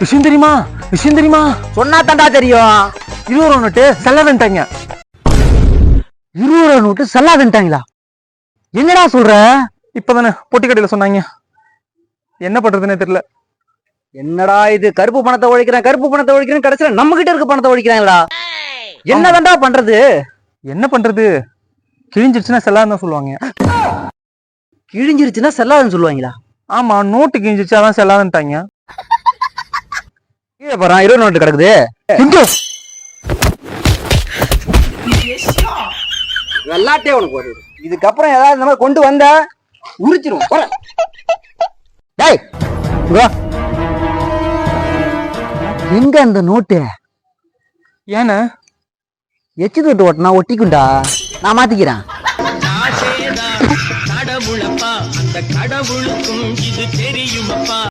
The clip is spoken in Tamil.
விஷயம் தெரியுமா? விஷயம் தெரியுமா? சொன்னா தாண்டா தெரியும். 20 ரூபா நோட்டு செல்லாதுன்ட்டாங்க. 20 ரூபா நோட்டு செல்லாதுன்ட்டாங்களா? என்னடா சொல்ற? இப்பதானே பொட்டி கடையில சொன்னாங்க. என்ன பண்றதுன்னே தெரியல. என்னடா இது, கருப்பு பணத்தை ஒழிக்கிறேன் கடைசியில நம்ம கிட்ட இருக்க பணத்தை ஒழிக்கிறாங்களா? என்னதான்டா பண்றது? என்ன பண்றது? கிழிஞ்சிருச்சுன்னா செல்லாதுன்னு தான் சொல்லுவாங்க. கிழிஞ்சிருச்சுன்னா செல்லாதுன்னு சொல்லுவாங்களா? ஆமா, நோட்டு கிழிஞ்சிருச்சு, அதான் செல்லாதுன்ட்டாங்க. கீழே பாரு, 20 நோட்டு கிடக்குது. வெள்ளாட்டே உனக்கு வருது. இதுக்கப்புறம் ஏதாவது இந்த மாதிரி கொண்டு வந்த உரிச்சிரும். டேய், எங்க அந்த நோட்டு? ஏன்னா எச்சி தொட்டு ஓட்டினா ஒட்டிக்குண்டா. நான் மாத்திக்கிறேன். கடவுளப்பா, அந்த கடவுளுக்கும் இது தெரியுமப்பா.